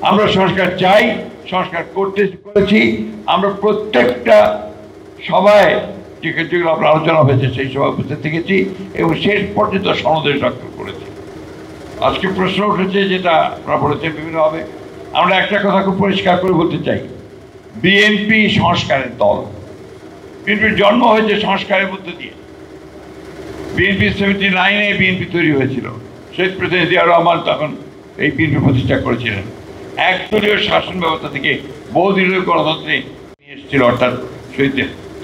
আমরা সংস্কার চাই, সংস্কার করেছি। আমরা প্রত্যেকটা সভায় যেগুলো আপনার আলোচনা হয়েছে সেই সভায় উপস্থিত থেকেছি এবং শেষ পর্যন্ত সনদে স্বাক্ষর করেছি। আজকে প্রশ্ন উঠেছে, যেটা আপনারা বলেছেন বিভিন্নভাবে, আমরা একটা কথা খুব পরিষ্কার করে বলতে চাই, বিএনপি সংস্কারের দল। বিএনপির জন্ম হয়েছে সংস্কারের মধ্য দিয়ে। বিএনপি 79-এ বিএনপি তৈরি হয়েছিল। শহীদ প্রেসিডেন্ট জিয়াউর রহমান তখন এই বিএনপি প্রতিষ্ঠা করেছিলেন। একদলীয় শাসন ব্যবস্থা থেকে বহুদলীয় গণতন্ত্রে নিয়ে এসেছিল, অর্থাৎ শহীদ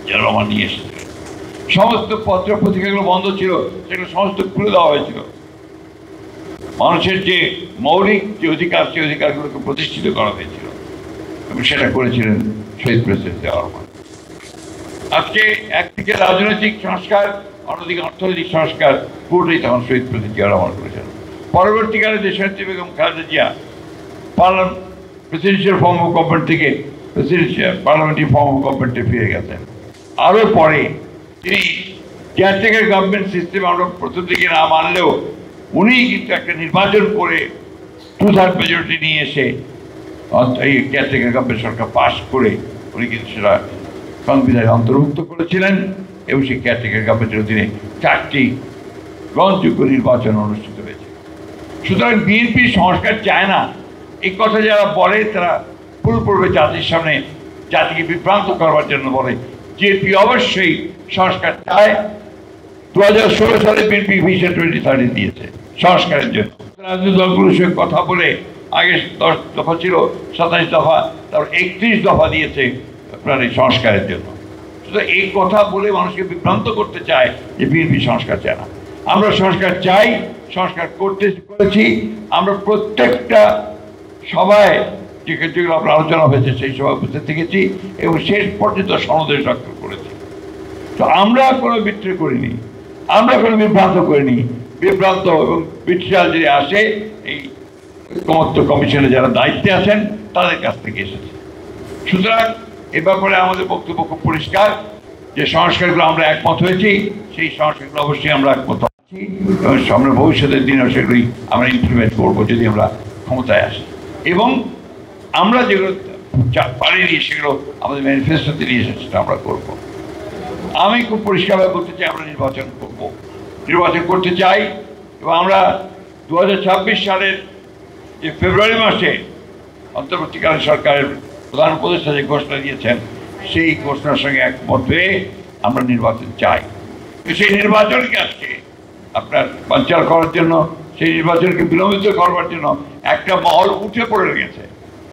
জিয়াউর রহমান নিয়ে এসেছিল। সমস্ত পত্র পত্রিকাগুলো বন্ধ ছিল, সেগুলো সমস্ত খুলে দেওয়া হয়েছিল। মানুষের যে মৌলিক যে অধিকার, সেই অধিকারগুলোকে প্রতিষ্ঠিত করা হয়েছিল এবং সেটা করেছিলেন শহীদ প্রেসিডেন্ট জিয়াউর রহমান। আজকে একদিকে রাজনৈতিক সংস্কার, অন্যদিকে অর্থনৈতিক সংস্কার, পুরোটাই তখন শহীদ প্রেসিডেন্ট জিয়াউর রহমান করেছেন। পরবর্তীকালে দেশনেত্রী Begum Khaleda Zia presidential form of government থেকে পার্লামেন্টারি ফর্ম অফ গভর্নমেন্টে ফিরে গেছেন। আরও পরে তিনি কেয়ারটেকার গভর্নমেন্ট সিস্টেম আমরা প্রথম দিকে না মানলেও উনি কিন্তু একটা নির্বাচন করে 2/3 মেজরিটি নিয়ে এসে এই কেয়ারটেকার গভর্নমেন্ট সরকার পাশ করে উনি কিন্তু সেটা সংবিধানে অন্তর্ভুক্ত করেছিলেন এবং সেই কেয়ারটেকার গভর্নমেন্টের অধীনে 4টি গ্রহণযোগ্য নির্বাচন অনুষ্ঠিত হয়েছে। সুতরাং বিএনপি সংস্কার চায় না, এই কথা যারা বলে তারা পুরোপুরি জাতির সামনে জাতিকে বিভ্রান্ত করবার জন্য বলে। বিএনপি অবশ্যই সংস্কার চায়। 2016 সালে বিএনপি ভিশন 2030 দিয়েছে সংস্কারের জন্য। রাজনৈতিক দলগুলোর সঙ্গে কথা বলে আগে 10 দফা ছিল, 27 দফা, তারপর 31 দফা দিয়েছে আপনার এই সংস্কারের জন্য। সুতরাং এই কথা বলে মানুষকে বিভ্রান্ত করতে চায় যে বিএনপি সংস্কার চায় না। আমরা সংস্কার চাই, সংস্কার করেছি। আমরা প্রত্যেকটা সভায় যেগুলো আপনার আলোচনা হয়েছে সেই সভায় উপস্থিত থেকেছি এবং শেষ পর্যন্ত সনদে স্বাক্ষর করেছি। তো আমরা কোনো বিট্রে করিনি, আমরা কোনো বিভ্রান্ত করিনি। বিভ্রান্ত এবং বিট্রিয়াল যদি আসে এই ঐকমত্য কমিশনে যারা দায়িত্বে আছেন তাদের কাছ থেকে এসেছে। সুতরাং এ ব্যাপারে আমাদের বক্তব্য খুব পরিষ্কার যে সংস্কারগুলো আমরা একমত হয়েছি, সেই সংস্কারগুলো অবশ্যই আমরা একমত আছি এবং সামনে ভবিষ্যতের দিনেও সেগুলি আমরা ইমপ্লিমেন্ট করবো যদি আমরা ক্ষমতায় আসি। এবং আমরা যেগুলো পারিনি সেগুলো আমাদের ম্যানিফেস্টোতে নিয়ে এসেছে সেটা আমরা করবো। আমি খুব পরিষ্কারভাবে বলতে চাই, আমরা নির্বাচন করতে চাই এবং আমরা 2026 সালের যে ফেব্রুয়ারি মাসে অন্তর্বর্তীকালীন সরকারের প্রধান উপদেষ্টা যে ঘোষণা দিয়েছেন সেই ঘোষণার সঙ্গে একমত হয়ে আমরা নির্বাচন চাই। সেই নির্বাচনকে আজকে আপনার বানচাল করার জন্য, সেই নির্বাচনকে বিলম্বিত করবার জন্য একটা মহল উঠে পড়ে গেছে।